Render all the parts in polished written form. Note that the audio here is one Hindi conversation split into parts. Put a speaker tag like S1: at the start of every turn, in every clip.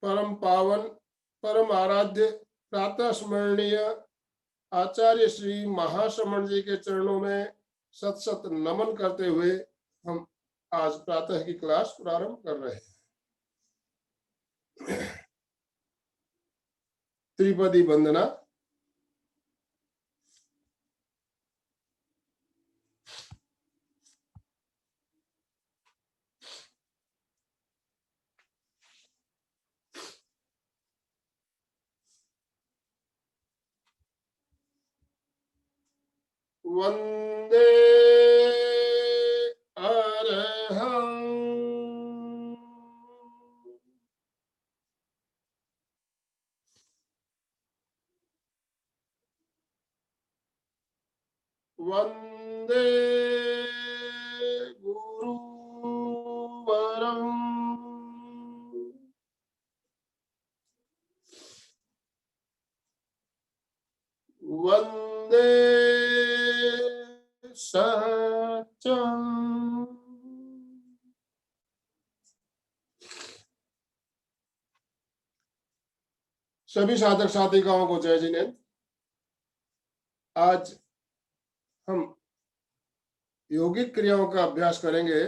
S1: परम पावन परम आराध्य प्रातः स्मरणीय आचार्य श्री महाश्रमण जी के चरणों में सत सत नमन करते हुए हम आज प्रातः की क्लास प्रारंभ कर रहे हैं। त्रिपदी वंदना। वंदे अरहं वंदे गुरुवरं वंदे सत्यं सभी साधक साधिकाओं को जय जिनेन्द्र। आज हम योगिक क्रियाओं का अभ्यास करेंगे।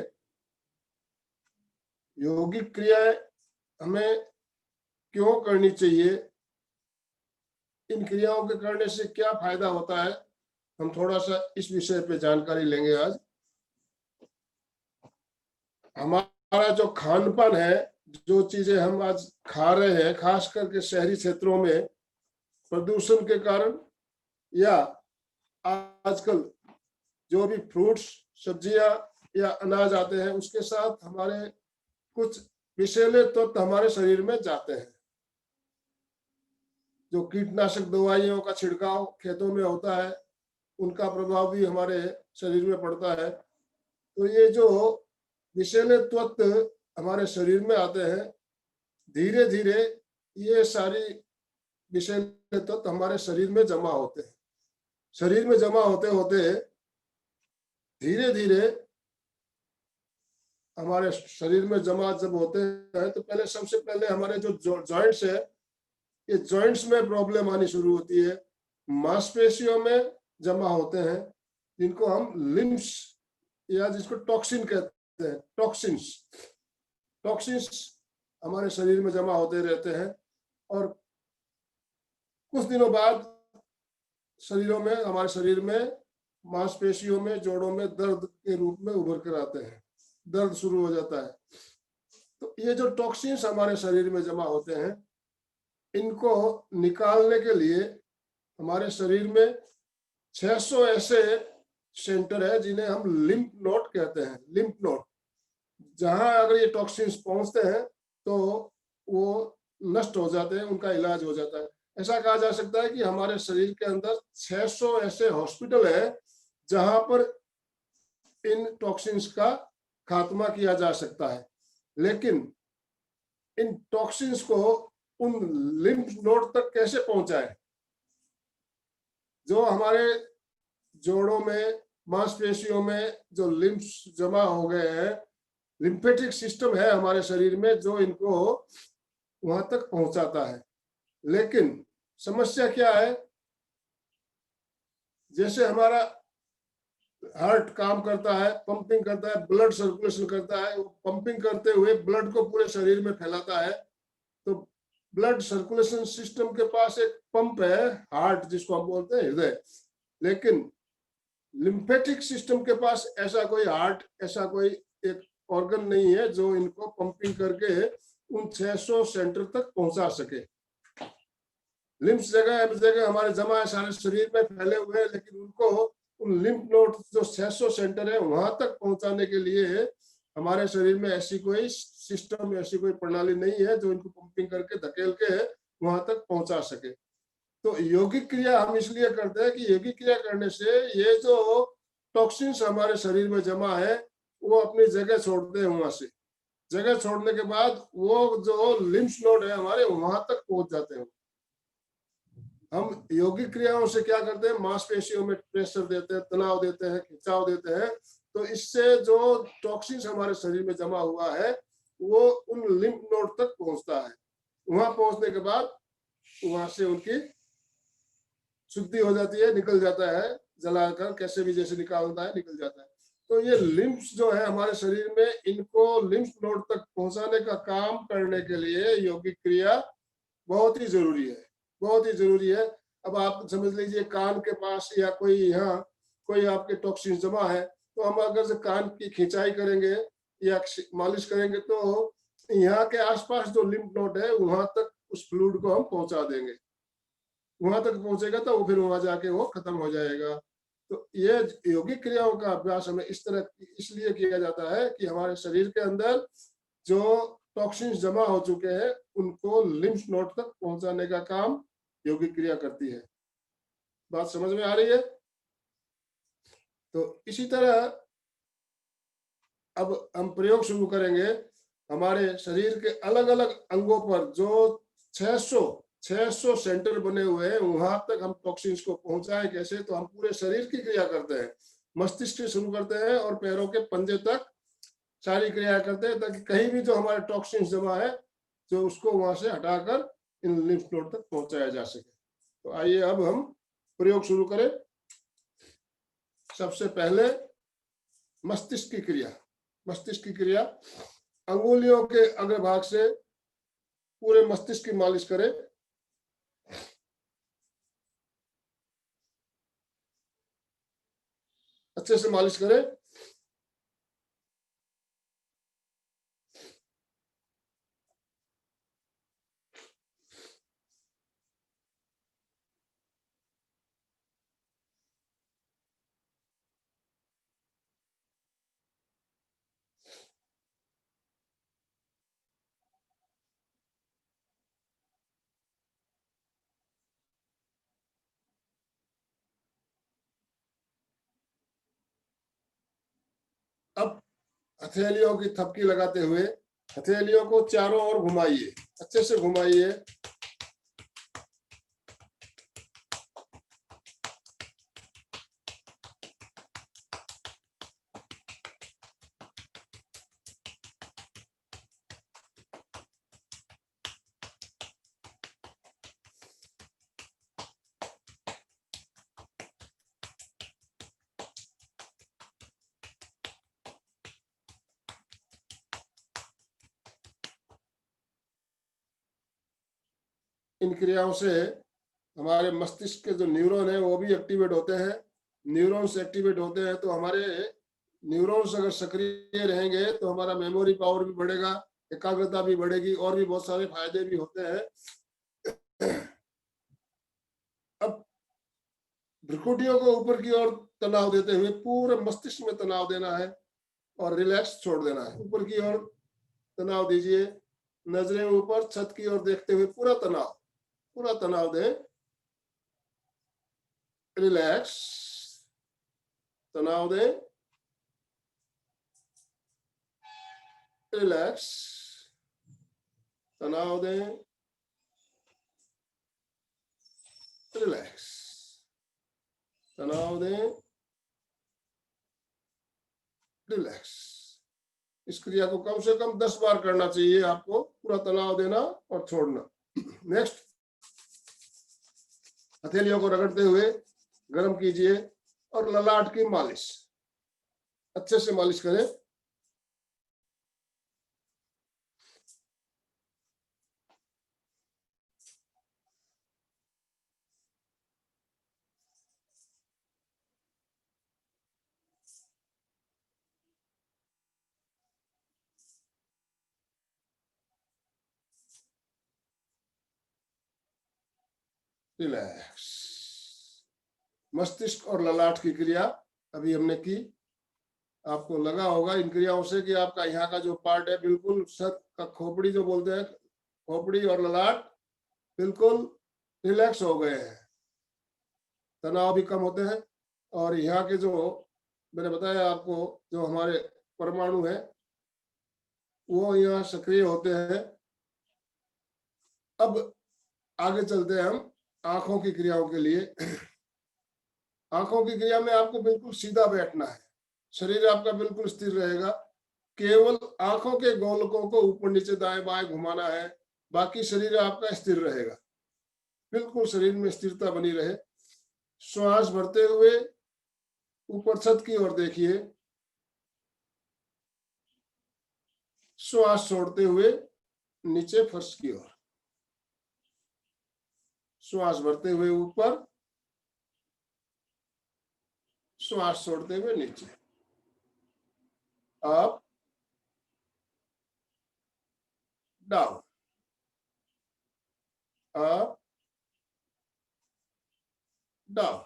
S1: योगिक क्रियाएं हमें क्यों करनी चाहिए, इन क्रियाओं के करने से क्या फायदा होता है, हम थोड़ा सा इस विषय पे जानकारी लेंगे। आज हमारा जो खान पान है, जो चीजें हम आज खा रहे हैं, खास करके शहरी क्षेत्रों में प्रदूषण के कारण या आजकल जो भी फ्रूट्स सब्जियां या अनाज आते हैं, उसके साथ हमारे कुछ विषैले तत्व हमारे शरीर में जाते हैं। जो कीटनाशक दवाइयों का छिड़काव खेतों में होता है, उनका प्रभाव भी हमारे शरीर में पड़ता है। तो ये जो विषैले तत्व हमारे शरीर में आते हैं, धीरे धीरे ये सारी विषैले तत्व हमारे शरीर में जमा होते हैं। शरीर में जमा होते होते धीरे धीरे हमारे शरीर में जमा जब होते हैं, तो पहले सबसे पहले हमारे जो जॉइंट्स है, ये जॉइंट्स में प्रॉब्लम आनी शुरू होती है। मांसपेशियों में जमा होते हैं, जिनको हम लिम्स या जिसको टॉक्सिन कहते हैं, टॉक्सिन्स हमारे शरीर में जमा होते रहते हैं और कुछ दिनों बाद हमारे शरीर में मांसपेशियों में, जोड़ों में दर्द के रूप में उभर कर आते हैं, दर्द शुरू हो जाता है। तो ये जो टॉक्सिन्स हमारे शरीर में जमा होते हैं, इनको निकालने के लिए हमारे शरीर में 600 ऐसे सेंटर है जिन्हें हम लिम्फ नोड कहते हैं। लिम्फ नोड, जहां अगर ये टॉक्सिन्स पहुंचते हैं तो वो नष्ट हो जाते हैं, उनका इलाज हो जाता है। ऐसा कहा जा सकता है कि हमारे शरीर के अंदर 600 ऐसे हॉस्पिटल है जहां पर इन टॉक्सिन्स का खात्मा किया जा सकता है। लेकिन इन टॉक्सिन्स को उन लिम्फ नोड तक कैसे पहुंचाए? जो हमारे जोड़ों में, मांसपेशियों में जो लिम्फ्स जमा हो गए हैं, लिम्फेटिक सिस्टम है हमारे शरीर में जो इनको वहां तक पहुंचाता है। लेकिन समस्या क्या है? जैसे हमारा हार्ट काम करता है, पंपिंग करता है, ब्लड सर्कुलेशन करता है, वो पंपिंग करते हुए ब्लड को पूरे शरीर में फैलाता है। तो ब्लड सर्कुलेशन सिस्टम के पास एक पंप है, हार्ट जिसको हम बोलते हैं हृदय। लेकिन लिम्फेटिक सिस्टम के पास ऐसा कोई हार्ट, ऐसा कोई एक ऑर्गन नहीं है जो इनको पंपिंग करके उन 600 सेंटर तक पहुंचा सके। लिम्फ्स जगह हमारे जमा है, सारे शरीर में फैले हुए हैं, लेकिन उनको उन लिम्फ नोड जो 600 सेंटर है वहां तक पहुंचाने के लिए हमारे शरीर में ऐसी कोई सिस्टम, ऐसी कोई प्रणाली नहीं है जो इनको पंपिंग करके धकेल के वहां तक पहुंचा सके। तो योगिक क्रिया हम इसलिए करते हैं कि योगिक क्रिया करने से ये जो टॉक्सिन्स हमारे शरीर में जमा है वो अपनी जगह छोड़ते हैं। वहां से जगह छोड़ने के बाद वो जो लिम्फ नोड है हमारे, वहां तक पहुंच जाते हैं। हम योगिक क्रियाओं से क्या करते हैं? मांसपेशियों में प्रेशर देते हैं, तनाव देते हैं, खिंचाव देते हैं। तो इससे जो टॉक्सिन्स हमारे शरीर में जमा हुआ है वो उन लिम्फ नोड तक पहुंचता है। वहां पहुंचने के बाद वहां से उनकी शुद्धि हो जाती है, निकल जाता है, जलाकर कैसे भी जैसे निकालता है निकल जाता है। तो ये लिम्फ्स जो है हमारे शरीर में, इनको लिम्फ नोड तक पहुंचाने का काम करने के लिए यौगिक क्रिया बहुत ही जरूरी है, बहुत ही जरूरी है। अब आप समझ लीजिए कान के पास या कोई यहाँ कोई आपके टॉक्सिन जमा है, तो हम अगर से कान की खिंचाई करेंगे या मालिश करेंगे तो यहाँ के आसपास जो लिम्फ नोड है वहां तक उस फ्लूइड को हम पहुंचा देंगे, वहां तक पहुंचेगा तो फिर वहां जाके वो खत्म हो जाएगा। तो ये यौगिक क्रियाओं का अभ्यास हमें इस तरह इसलिए किया जाता है कि हमारे शरीर के अंदर जो टॉक्सिन्स जमा हो चुके हैं उनको लिम्फ नोड तक पहुंचाने का काम यौगिक क्रिया करती है। बात समझ में आ रही है? तो इसी तरह अब हम प्रयोग शुरू करेंगे। हमारे शरीर के अलग अलग अंगों पर जो 600 सेंटर बने हुए हैं वहां तक हम टॉक्सिन्स को पहुंचाएं कैसे, तो हम पूरे शरीर की क्रिया करते हैं, मस्तिष्क से शुरू करते हैं और पैरों के पंजे तक सारी क्रिया करते हैं, ताकि कहीं भी जो हमारे टॉक्सिन्स जमा है जो उसको वहां से हटाकर इन लिम्फ नोड तक पहुंचाया जा सके। तो आइए अब हम प्रयोग शुरू करें। सबसे पहले मस्तिष्क की क्रिया। मस्तिष्क की क्रिया, अंगुलियों के अग्रभाग से पूरे मस्तिष्क की मालिश करें। अच्छे से मालिश करें। अब हथेलियों की थपकी लगाते हुए हथेलियों को चारों ओर घुमाइए, अच्छे से घुमाइए। इन क्रियाओं से हमारे मस्तिष्क के जो न्यूरॉन है वो भी एक्टिवेट होते हैं। न्यूरॉन्स एक्टिवेट होते हैं तो हमारे न्यूरॉन्स अगर सक्रिय रहेंगे तो हमारा मेमोरी पावर भी बढ़ेगा, एकाग्रता भी बढ़ेगी और भी बहुत सारे फायदे भी होते हैं। अब भ्रुकुटियों को ऊपर की ओर तनाव देते हुए पूरे मस्तिष्क में तनाव देना है और रिलैक्स छोड़ देना है। ऊपर की ओर तनाव दीजिए, नजरें ऊपर छत की ओर देखते हुए पूरा तनाव दें। रिलैक्स, तनाव दें, रिलैक्स, तनाव दें, रिलैक्स, तनाव दें, रिलैक्स। इस क्रिया को कम से कम 10 बार करना चाहिए आपको, पूरा तनाव देना और छोड़ना। नेक्स्ट, हथेलियों को रगड़ते हुए गर्म कीजिए और ललाट की मालिश, अच्छे से मालिश करें। रिलैक्स। मस्तिष्क और ललाट की क्रिया अभी हमने की। आपको लगा होगा इन क्रियाओं से कि आपका यहाँ का जो पार्ट है बिल्कुल सर का खोपड़ी जो बोलते हैं, खोपड़ी और ललाट बिल्कुल रिलैक्स हो गए हैं, तनाव भी कम होते हैं। और यहाँ के जो मैंने बताया आपको जो हमारे परमाणु है वो यहाँ सक्रिय होते हैं। अब आगे चलते हैं हम आंखों की क्रियाओं के लिए। आंखों की क्रिया में आपको बिल्कुल सीधा बैठना है, शरीर आपका बिल्कुल स्थिर रहेगा, केवल आंखों के गोलकों को ऊपर नीचे दाएं बाएं घुमाना है। बाकी शरीर आपका स्थिर रहेगा, बिल्कुल शरीर में स्थिरता बनी रहे। श्वास भरते हुए ऊपर छत की ओर देखिए, श्वास छोड़ते हुए नीचे फर्श की ओर। श्वास भरते हुए ऊपर, श्वास छोड़ते हुए नीचे। Up down, up down,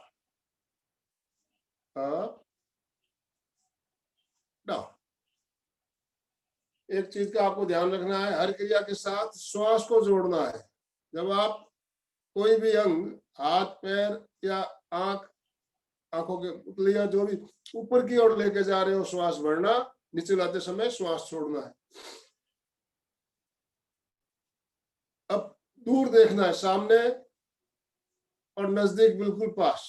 S1: up down. एक चीज का आपको ध्यान रखना है, हर क्रिया के साथ श्वास को जोड़ना है। जब आप कोई भी अंग, हाथ पैर या आंख, आंखों के पुतलियां जो भी ऊपर की ओर लेके जा रहे हो, श्वास भरना, नीचे लाते समय श्वास छोड़ना है। अब दूर देखना है, सामने और नजदीक, बिल्कुल पास,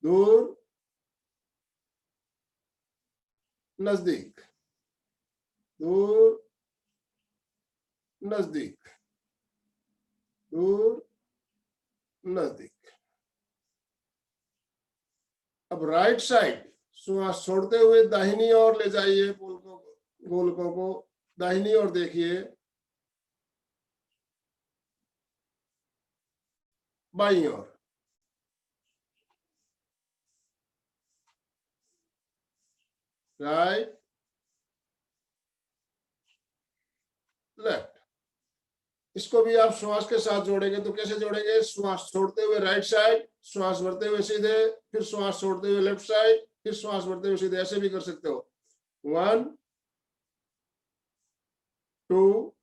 S1: दूर, नजदीक, दूर, नजदीक, दूर, नजदीक। अब राइट साइड श्वास छोड़ते हुए दाहिनी ओर ले जाइए, गोलकों को दाहिनी ओर देखिए, बाईं ओर, राइट, लेफ्ट। इसको भी आप श्वास के साथ जोड़ेंगे तो कैसे जोड़ेंगे? श्वास छोड़ते हुए राइट साइड, श्वास भरते हुए सीधे, फिर श्वास छोड़ते हुए लेफ्ट साइड, फिर श्वास भरते हुए सीधे, ऐसे भी कर सकते हो। 1 2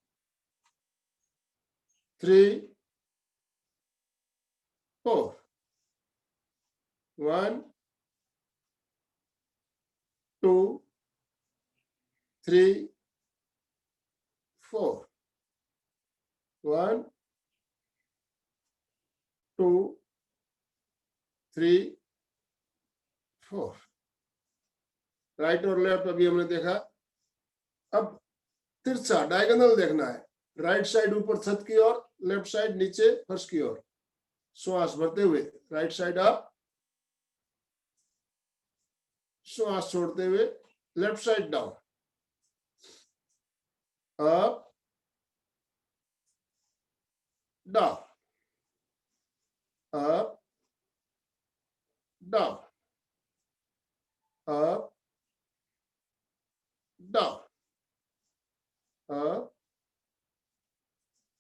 S1: 3 4, 1 2 3 4, 1 2 3 4। राइट और लेफ्ट अभी हमने देखा। अब तिरछा डायगोनल देखना है, राइट साइड ऊपर छत की ओर, लेफ्ट साइड नीचे फर्श की ओर। श्वास भरते हुए राइट साइड अप, श्वास छोड़ते हुए left side down, up down, up down, up down, up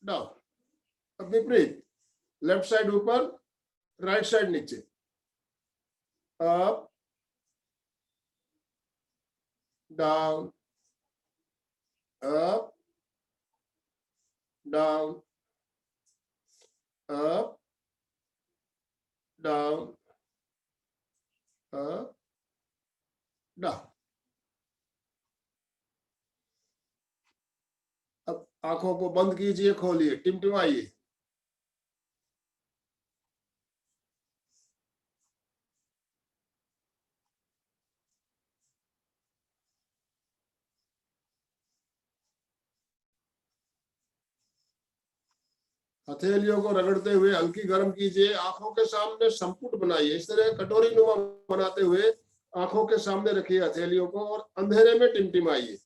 S1: down. अब विपरीत, लेफ्ट साइड ऊपर, राइट साइड नीचे, up down, up down, up down, up down. अब आंखों को बंद कीजिए, खोलिए, टिमटिमाइए। हथेलियों को रगड़ते हुए हल्की गर्म कीजिए, आंखों के सामने संपुट बनाइए, इस तरह कटोरी नुमा बनाते हुए आंखों के सामने रखिए हथेलियों को और अंधेरे में टिमटिमाइए।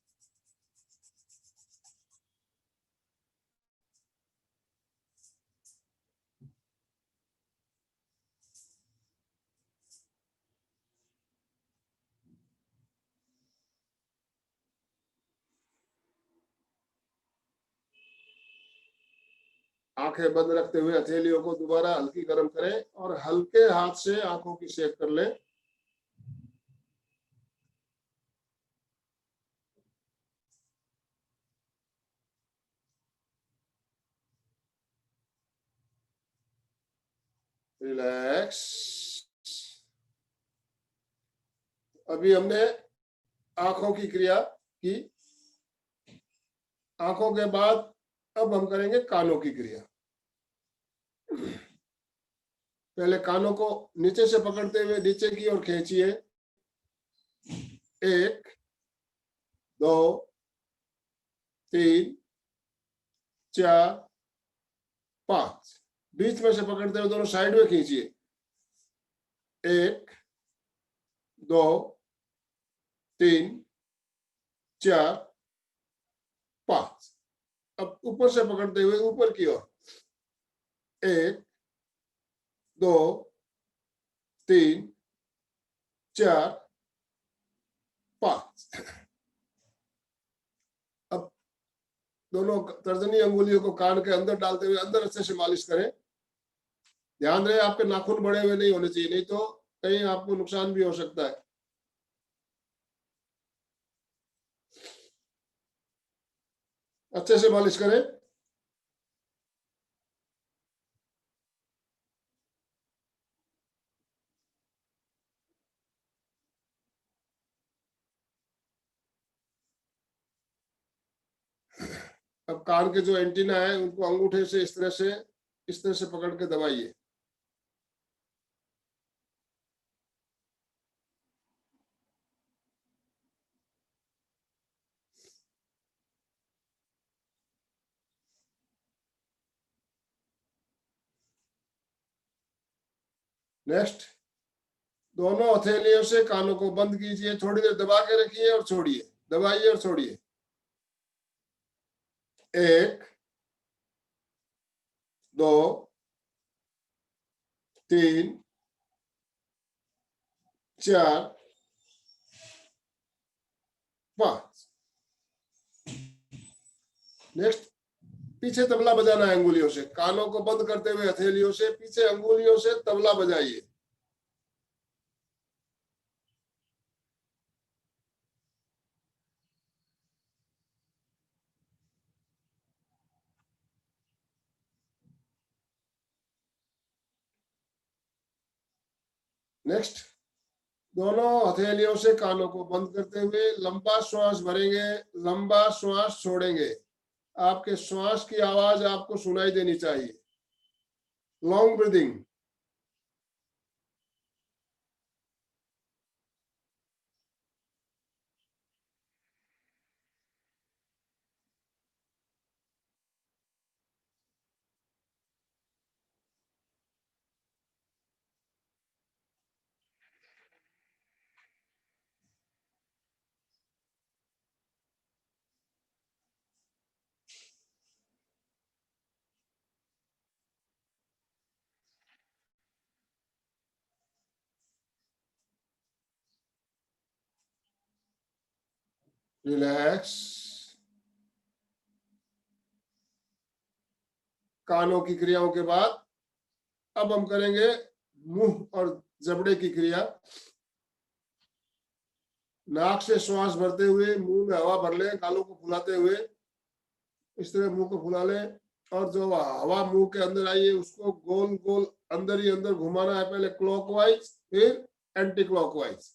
S1: आंखें बंद रखते हुए हथेलियों को दोबारा हल्की गर्म करें और हल्के हाथ से आंखों की सेक कर लें। रिलैक्स। अभी हमने आंखों की क्रिया की, आंखों के बाद अब हम करेंगे कानों की क्रिया। पहले कानों को नीचे से पकड़ते हुए नीचे की ओर खींचिए, 1 2 3 4 5। बीच में से पकड़ते हुए दोनों साइड में खींचिए। 1 2 3 4 5। अब ऊपर से पकड़ते हुए ऊपर की ओर 1 2 3 4 5। अब दोनों तर्जनी अंगुलियों को कान के अंदर डालते हुए अंदर अच्छे से मालिश करें। ध्यान रहे आपके नाखून बड़े हुए नहीं होने चाहिए, नहीं तो कहीं आपको नुकसान भी हो सकता है। अच्छे से मालिश करें। अब कान के जो एंटीना है उनको अंगूठे से इस तरह से पकड़ के दबाइए। नेक्स्ट, दोनों हथेलियों से कानों को बंद कीजिए, थोड़ी देर दबा के रखिए और छोड़िए, दबाइए और छोड़िए। 1 2 3 4 5। नेक्स्ट, पीछे तबला बजाना है अंगुलियों से, कानों को बंद करते हुए हथेलियों से पीछे अंगुलियों से तबला बजाइए। नेक्स्ट, दोनों हथेलियों से कानों को बंद करते हुए लंबा श्वास भरेंगे, लंबा श्वास छोड़ेंगे। आपके श्वास की आवाज आपको सुनाई देनी चाहिए। Long breathing. रिलैक्स। कानों की क्रियाओं के बाद अब हम करेंगे मुंह और जबड़े की क्रिया। नाक से श्वास भरते हुए मुंह में हवा भर ले, गालों को फुलाते हुए इस तरह मुंह को फुला ले, और जो हवा मुंह के अंदर आई है उसको गोल गोल अंदर ही अंदर घुमाना है, पहले क्लॉकवाइज फिर एंटी क्लॉकवाइज।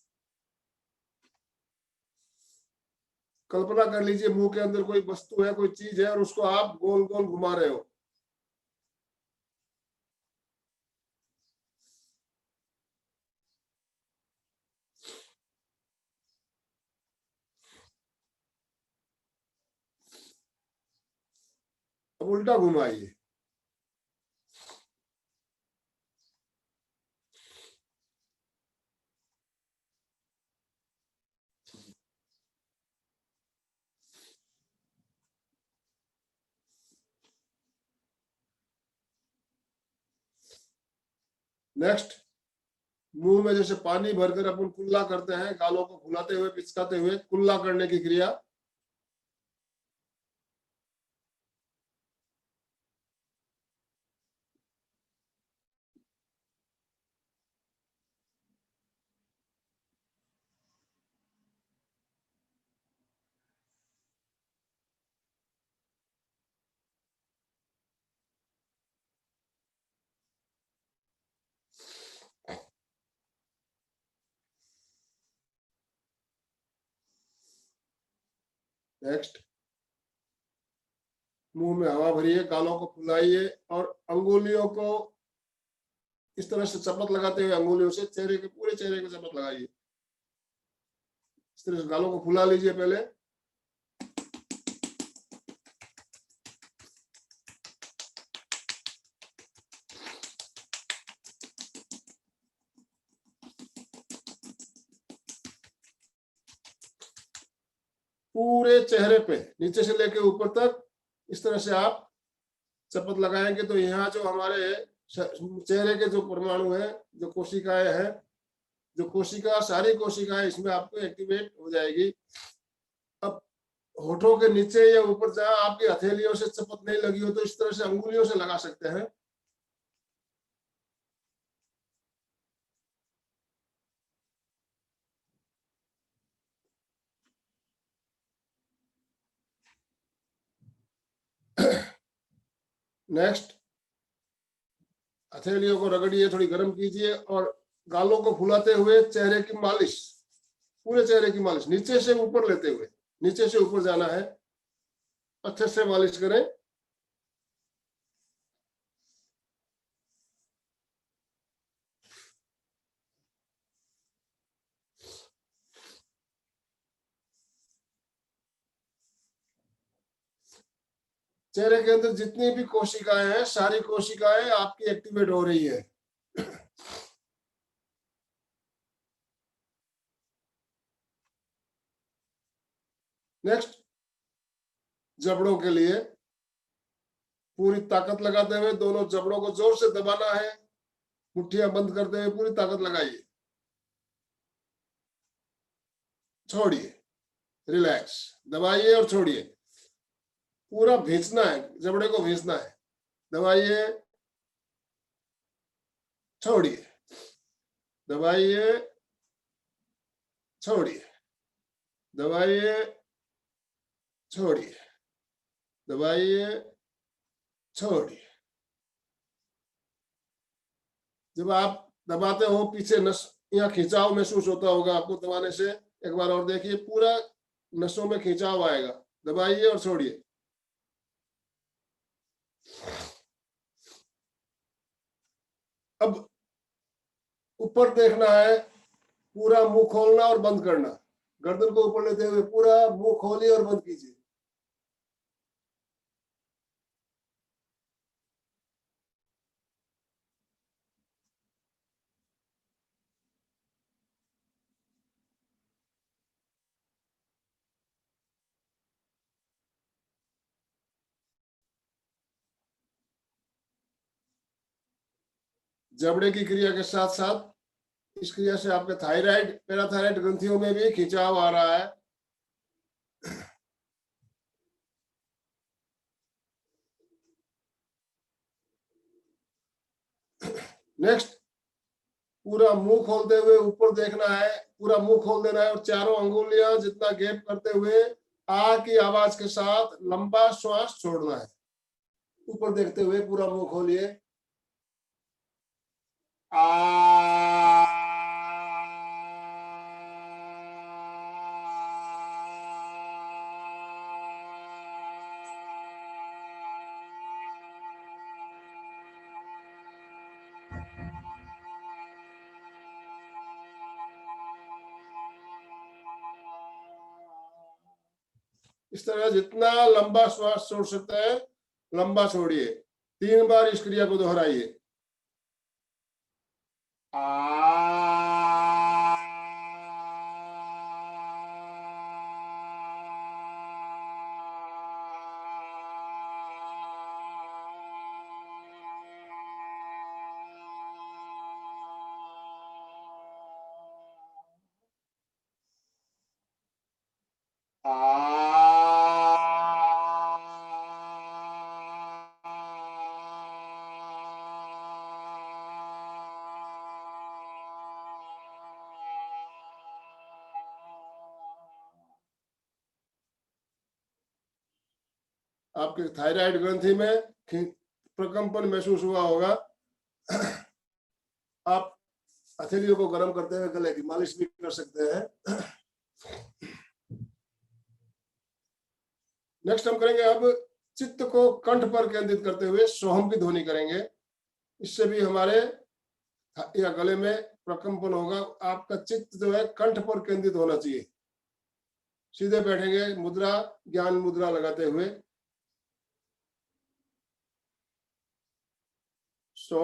S1: कल्पना कर लीजिए मुंह के अंदर कोई वस्तु है, कोई चीज है, और उसको आप गोल गोल घुमा रहे हो। अब उल्टा घुमाइए। नेक्स्ट, मुंह में जैसे पानी भरकर अपन कुल्ला करते हैं, गालों को फुलाते हुए पिचकाते हुए कुल्ला करने की क्रिया। नेक्स्ट, मुंह में हवा भरिए, गालों को फुलाइए और अंगुलियों को इस तरह से चपत लगाते हुए अंगुलियों से चेहरे के पूरे चेहरे को चपत लगाइए। इस तरह से गालों को फुला लीजिए पहले। पूरे चेहरे पे नीचे से लेके ऊपर तक इस तरह से आप शपथ लगाएंगे तो यहाँ जो हमारे चेहरे के जो परमाणु है, जो कोशिकाएं हैं, जो कोशिका सारी कोशिकाएं इसमें आपको एक्टिवेट हो जाएगी। अब होठों के नीचे या ऊपर जहां आपकी हथेलियों से शपथ नहीं लगी हो तो इस तरह से अंगुलियों से लगा सकते हैं। नेक्स्ट, हथेलियों को रगड़िए, थोड़ी गर्म कीजिए और गालों को फुलाते हुए चेहरे की मालिश, पूरे चेहरे की मालिश नीचे से ऊपर लेते हुए, नीचे से ऊपर जाना है, अच्छे से मालिश करें। चेहरे के अंदर जितनी भी कोशिकाएं हैं, सारी कोशिकाएं आपकी एक्टिवेट हो रही है। नेक्स्ट, जबड़ों के लिए पूरी ताकत लगाते हुए दोनों जबड़ों को जोर से दबाना है, मुट्ठियां बंद करते हुए पूरी ताकत लगाइए, छोड़िए, रिलैक्स, दबाइए और छोड़िए, पूरा भींचना है, जबड़े को भींचना है, दबाइए, छोड़िए, दबाइए, छोड़िए, दबाइए, छोड़िए, दबाइए, छोड़िए। जब आप दबाते हो पीछे नस यहाँ खिंचाव महसूस होता होगा आपको दबाने से, एक बार और देखिए, पूरा नसों में खिंचाव आएगा, दबाइए और छोड़िए। अब ऊपर देखना है, पूरा मुंह खोलना और बंद करना, गर्दन को ऊपर लेते हुए पूरा मुंह खोलिए और बंद कीजिए। जबड़े की क्रिया के साथ साथ इस क्रिया से आपके थायराइड, पैराथायराइड ग्रंथियों में भी खिंचाव आ रहा है। नेक्स्ट, पूरा मुंह खोलते हुए ऊपर देखना है, पूरा मुंह खोल देना है और चारों अंगुलियां जितना गैप करते हुए आ की आवाज के साथ लंबा श्वास छोड़ना है। ऊपर देखते हुए पूरा मुंह खोलिए, आ। इस तरह जितना लंबा श्वास छोड़ सकते हैं लंबा छोड़िए। 3 बार इस क्रिया को दोहराइए। आपके थायराइड ग्रंथि में प्रकंपन महसूस हुआ होगा। आप हथेलियों को गर्म करते हुए गले की मालिश भी कर सकते हैं। नेक्स्ट हम करेंगे अब चित्त को कंठ पर केंद्रित करते हुए सोहम की ध्वनि करेंगे। इससे भी हमारे या गले में प्रकंपन होगा। आपका चित्त जो है कंठ पर केंद्रित होना चाहिए। सीधे बैठेंगे, मुद्रा ज्ञान मुद्रा लगाते हुए। सो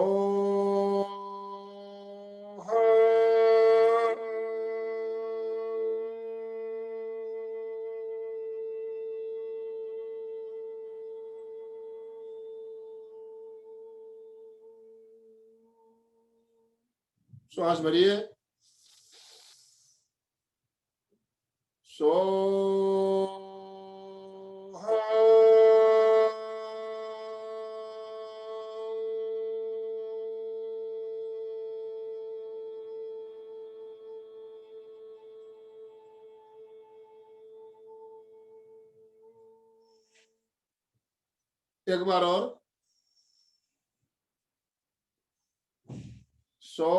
S1: श्वास भरिए, सो एक बार और, सो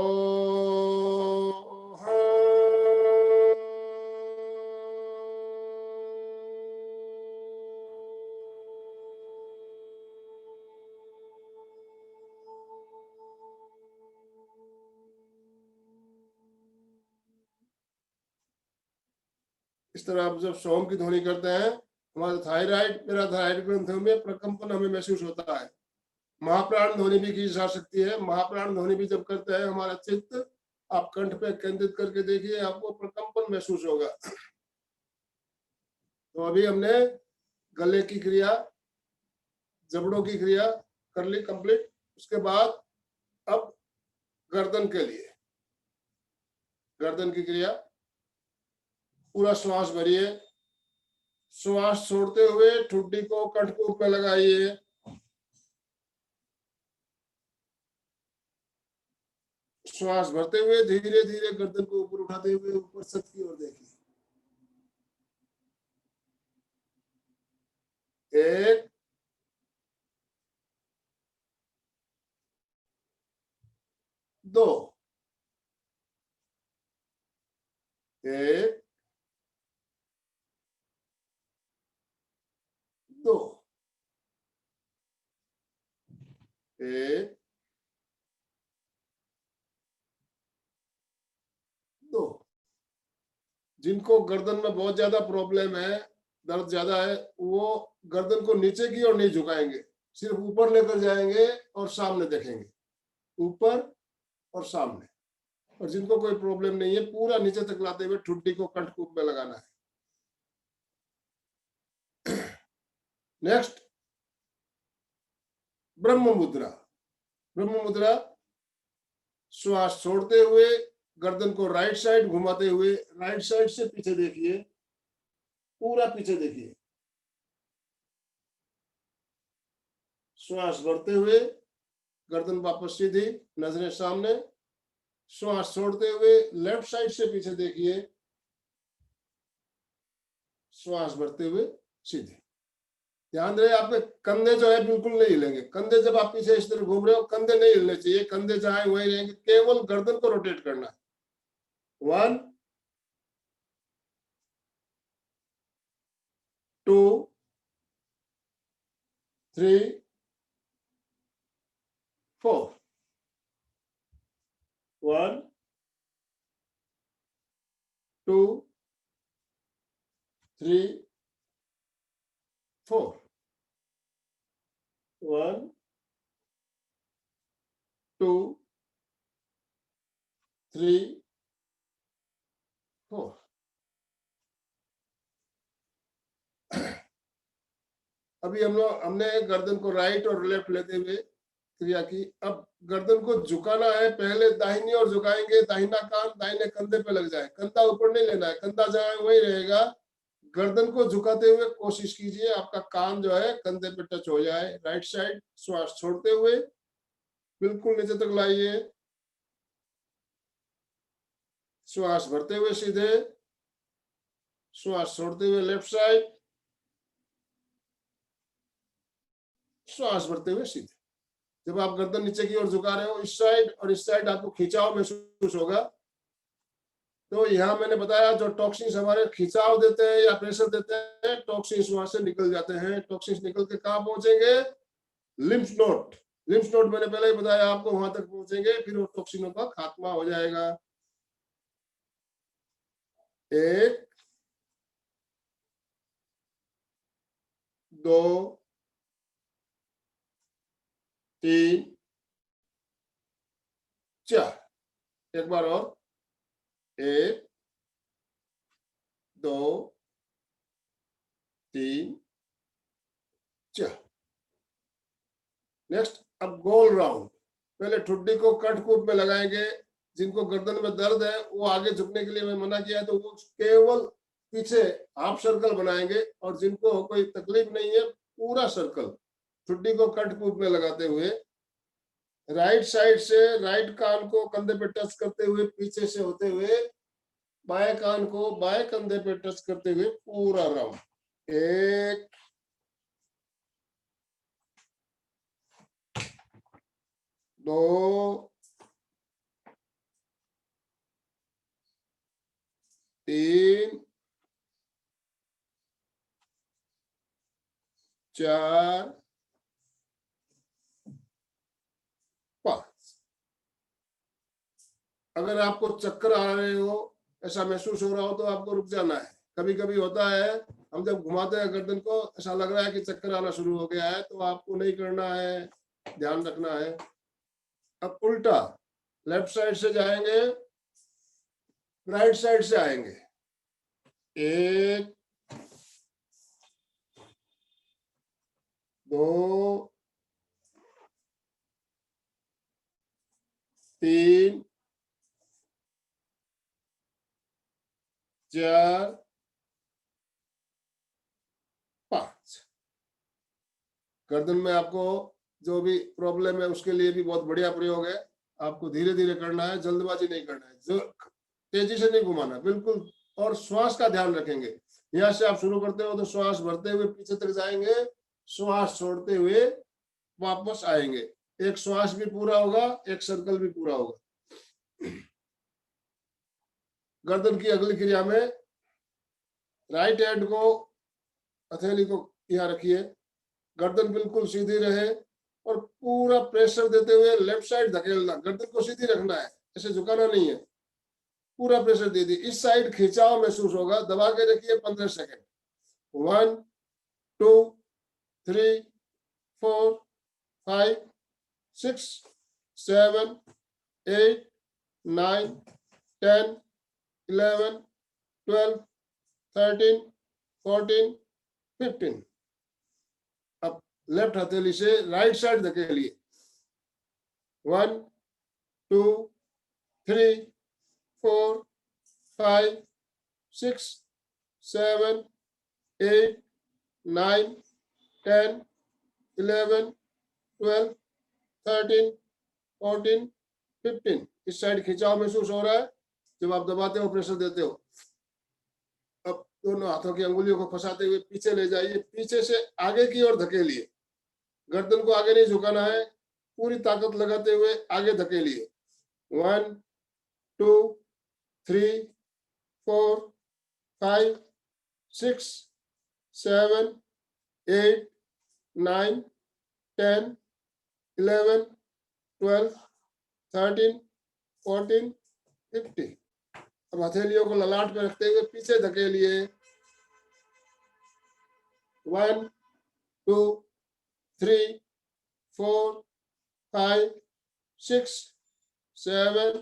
S1: इस तरह आप जब सोम की ध्वनि करते हैं, हमारा थायराइड, मेरा थायराइड ग्रंथों में प्रकंपन हमें महसूस होता है। महाप्राण ध्वनि भी की जा सकती है। महाप्राण ध्वनि भी जब करते हैं हमारा चित्त, आप कंठ पे केंद्रित करके देखिए, आपको प्रकंपन महसूस होगा। तो अभी हमने गले की क्रिया, जबड़ों की क्रिया कर ली कंप्लीट। उसके बाद अब गर्दन के लिए, गर्दन की क्रिया, पूरा श्वास भरिए, श्वास छोड़ते हुए ठुड्डी को कंठ के ऊपर लगाइए, श्वास भरते हुए धीरे धीरे गर्दन को ऊपर उठाते हुए ऊपर सत की ओर देखिए। 1 2 1 2 1 2। जिनको गर्दन में बहुत ज्यादा प्रॉब्लम है, दर्द ज्यादा है, वो गर्दन को नीचे की ओर नहीं झुकाएंगे, सिर्फ ऊपर लेकर जाएंगे और सामने देखेंगे, ऊपर और सामने। और जिनको कोई प्रॉब्लम नहीं है, पूरा नीचे तक लाते हुए ठुड्डी को कंठ कूप में लगाना है। नेक्स्ट, ब्रह्म मुद्रा। ब्रह्म मुद्रा, श्वास छोड़ते हुए गर्दन को राइट साइड घुमाते हुए, राइट साइड से पीछे देखिए, पूरा पीछे देखिए। श्वास भरते हुए गर्दन वापस सीधी, नजरें सामने। श्वास छोड़ते हुए लेफ्ट साइड से पीछे देखिए, श्वास भरते हुए सीधे। ध्यान रहे, आपके कंधे जो है बिल्कुल नहीं हिलेंगे। कंधे जब आप पीछे इस तरह घूम रहे हो, कंधे नहीं हिलने चाहिए, कंधे जहां वहीं रहेंगे, केवल गर्दन को रोटेट करना है। 1 2 3 4 1 2 3 4 1 2 3 4। अभी हमने गर्दन को राइट और लेफ्ट लेते हुए क्रिया की। अब गर्दन को झुकाना है, पहले दाहिनी ओर झुकाएंगे, दाहिना कान दाहिने कंधे पे लग जाए, कंधा ऊपर नहीं लेना है, कंधा जहां वही रहेगा। गर्दन को झुकाते हुए कोशिश कीजिए आपका कान जो है कंधे पे टच हो जाए। राइट साइड, श्वास छोड़ते हुए बिल्कुल नीचे तक लाइए, श्वास भरते हुए सीधे, श्वास छोड़ते हुए लेफ्ट साइड, श्वास भरते हुए सीधे। जब आप गर्दन नीचे की ओर झुका रहे हो, इस साइड और इस साइड आपको खिंचाव महसूस होगा। तो यहाँ मैंने बताया, जो टॉक्सिन्स हमारे खिंचाव देते हैं या प्रेशर देते हैं, टॉक्सिन्स वहां से निकल जाते हैं। टॉक्सिन्स निकल के कहाँ पहुंचेंगे? Lymph node. लिम्फ नोड मैंने पहले ही बताया आपको, वहां तक पहुंचेंगे, फिर वो टॉक्सिनों का खात्मा हो जाएगा। 1 2 3 4। एक बार और, 1 2 3 4। नेक्स्ट, अब गोल राउंड। पहले ठुड्डी को कंठकूप में लगाएंगे, जिनको गर्दन में दर्द है वो आगे झुकने के लिए मैं मना किया है, तो वो केवल पीछे हाफ सर्कल बनाएंगे, और जिनको कोई तकलीफ नहीं है पूरा सर्कल ठुड्डी को कटकूप में लगाते हुए राइट साइड से राइट कान को कंधे पे टच करते हुए पीछे से होते हुए बाएं कान को बाएं कंधे पे टच करते हुए पूरा राउंड। 1 2 3 4 5। अगर आपको चक्कर आ रहे हो, ऐसा महसूस हो रहा हो, तो आपको रुक जाना है। कभी कभी होता है हम जब घुमाते हैं गर्दन को, ऐसा लग रहा है कि चक्कर आना शुरू हो गया है, तो आपको नहीं करना है, ध्यान रखना है। अब उल्टा लेफ्ट साइड से जाएंगे, राइट साइड से आएंगे। 1 2 3 4 5। गर्दन में आपको जो भी प्रॉब्लम है उसके लिए भी बहुत बढ़िया प्रयोग है। आपको धीरे धीरे करना है, जल्दबाजी नहीं करना है, जो तेजी से नहीं घुमाना बिल्कुल। और श्वास का ध्यान रखेंगे। यहाँ से आप शुरू करते हो तो श्वास भरते हुए पीछे तक जाएंगे, श्वास छोड़ते हुए वापस आएंगे। एक श्वास भी पूरा होगा, एक सर्कल भी पूरा होगा। गर्दन की अगली क्रिया में राइट हैंड को हथेली को यहाँ रखिए, गर्दन बिल्कुल सीधी रहे और पूरा प्रेशर देते हुए लेफ्ट साइड धकेलना। गर्दन को सीधी रखना है, ऐसे झुकाना नहीं है, पूरा प्रेशर दे दी। इस साइड खिंचाव महसूस होगा, दबा के रखिए 15 सेकेंड। 1 2 3 4 5 6 7 8 9 10 11 12 13 14 15। अब लेफ्ट हथेली से राइट साइड धकेलिए। 1 2 3 4 5 6 7 8 9 10 11 12 13 14 15। इस साइड खिंचाव महसूस हो रहा है जब आप दबाते हो, प्रेशर देते हो। अब दोनों हाथों की अंगुलियों को फंसाते हुए पीछे ले जाइए, पीछे से आगे की ओर धकेलिए। गर्दन को आगे नहीं झुकाना है, पूरी ताकत लगाते हुए आगे धकेलिए। 1 2 3 4 5 6 7 8 9 10 11 12 13 14 15। अब हथेलियों को ललाट पे रखते हुए पीछे धकेलिए। 1 2 3 4 5 6 7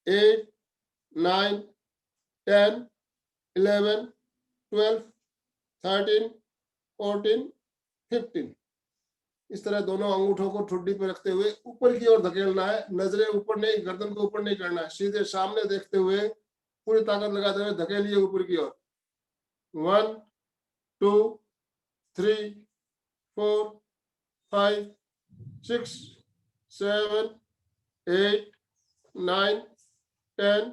S1: 8 9 10 11 12 13 14 15। इस तरह दोनों अंगूठों को ठुड्डी पे रखते हुए ऊपर की ओर धकेलना है। नजरें ऊपर नहीं, गर्दन को ऊपर नहीं करना है, सीधे सामने देखते हुए पूरी ताकत लगाते हुए धकेलिए ऊपर की ओर। 1 2 3 4 5 6 7 8 9 10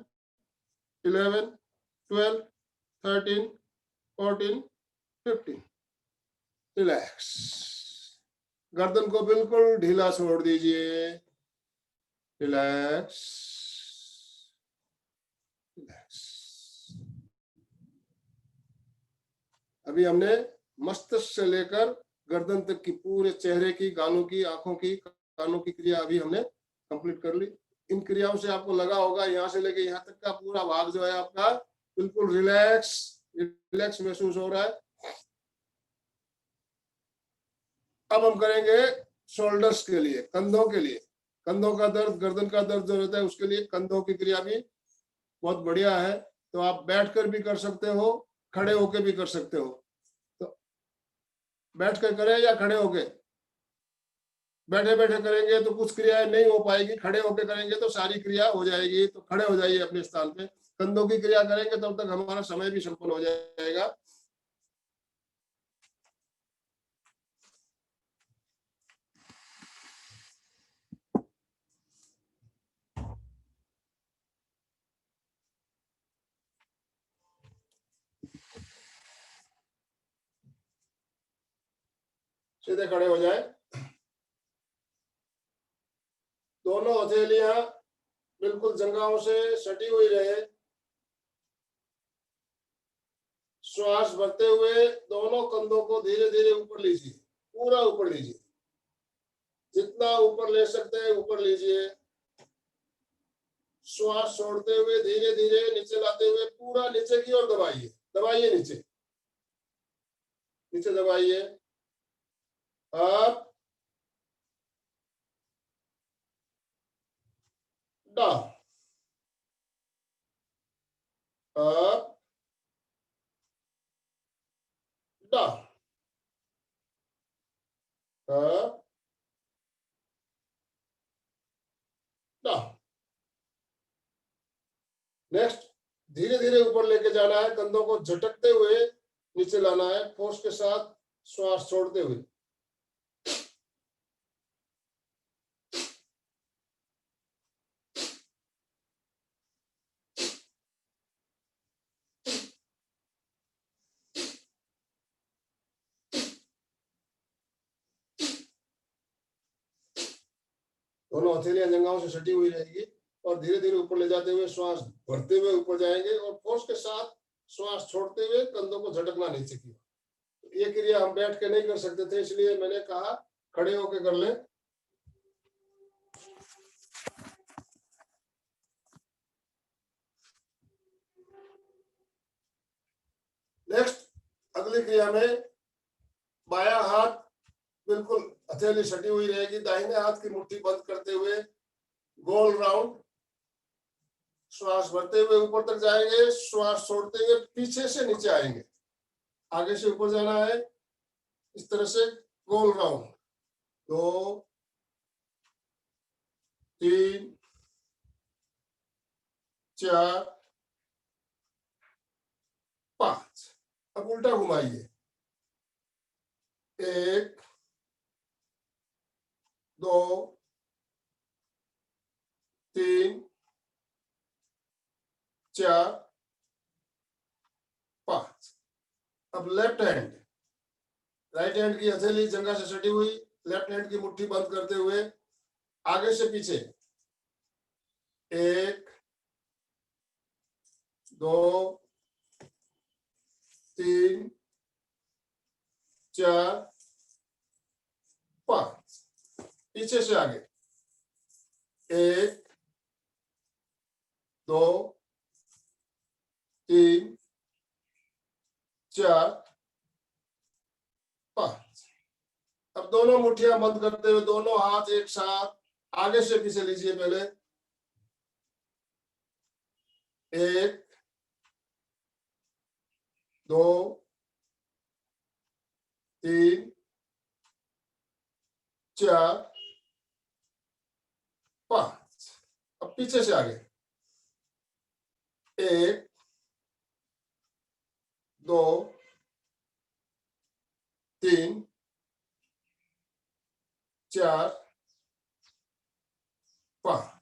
S1: 11 12 13 14 15। रिलैक्स। गर्दन को बिल्कुल ढीला छोड़ दीजिए। Relax relax. अभी हमने मस्तिष्क से लेकर गर्दन तक की पूरे चेहरे की, गालों की, आंखों की, कानों की क्रिया अभी हमने कंप्लीट कर ली। इन क्रियाओं से आपको लगा होगा यहाँ से लेके यहाँ तक का पूरा भाग जो है आपका बिल्कुल रिलैक्स रिलैक्स महसूस हो रहा है। अब हम करेंगे शोल्डर्स के लिए, कंधों के लिए। कंधों का दर्द, गर्दन का दर्द जो रहता है उसके लिए कंधों की क्रिया भी बहुत बढ़िया है। तो आप बैठकर भी कर सकते हो, खड़े होकर भी कर सकते हो। तो बैठकर करें या खड़े होके? बैठे बैठे करेंगे तो कुछ क्रियाएं नहीं हो पाएगी, खड़े होकर करेंगे तो सारी क्रिया हो जाएगी। तो खड़े हो जाइए अपने स्थान पे, कंधों की क्रिया करेंगे तब तक हमारा समय भी संपन्न हो जाएगा। सीधे खड़े हो जाए, दोनों हथेलियां बिल्कुल जंघाओं से सटी हुई रहे। श्वास भरते हुए दोनों कंधों को धीरे धीरे ऊपर लीजिए, पूरा ऊपर लीजिए, जितना ऊपर ले सकते हैं ऊपर लीजिए। श्वास छोड़ते हुए धीरे धीरे नीचे लाते हुए पूरा नीचे की ओर दबाइए, दबाइए नीचे, नीचे दबाइए। Up down, up down, up down. Next, धीरे धीरे ऊपर लेके जाना है, कंधों को झटकते हुए नीचे लाना है, फोर्स के साथ श्वास छोड़ते हुए। दोनों हथेलियां जंघाओं से सटी हुई रहेगी और धीरे धीरे ऊपर ले जाते हुए श्वास भरते हुए ऊपर जाएंगे और फोर्स के साथ श्वास छोड़ते हुए कंधों को झटकना नीचे की ओर। ये क्रिया हम बैठ के नहीं कर सकते थे, इसलिए मैंने कहा खड़े होके कर ले। नेक्स्ट, अगली क्रिया में बायां हाथ बिल्कुल हथेली सटी हुई रहेगी, दाहिने हाथ की मुट्ठी बंद करते हुए गोल राउंड, श्वास भरते हुए ऊपर तक जाएंगे, श्वास छोड़ते हुए पीछे से नीचे आएंगे, आगे से ऊपर जाना है, इस तरह से गोल राउंड। 2 3 4 5। अब उल्टा घुमाइए, 1 2 3 4 5। अब लेफ्ट हैंड, राइट हैंड की हथेली जंघा से सटी हुई, लेफ्ट हैंड की मुट्ठी बंद करते हुए आगे से पीछे, 1 2 3 4 5। पीछे से आगे, 1 2 3 4 5। अब दोनों मुट्ठियां बंद करते हुए दोनों हाथ एक साथ आगे से पीछे लीजिए। पहले 1 2 3 4 5। अब पीछे से आगे, 1 2 3 4 5।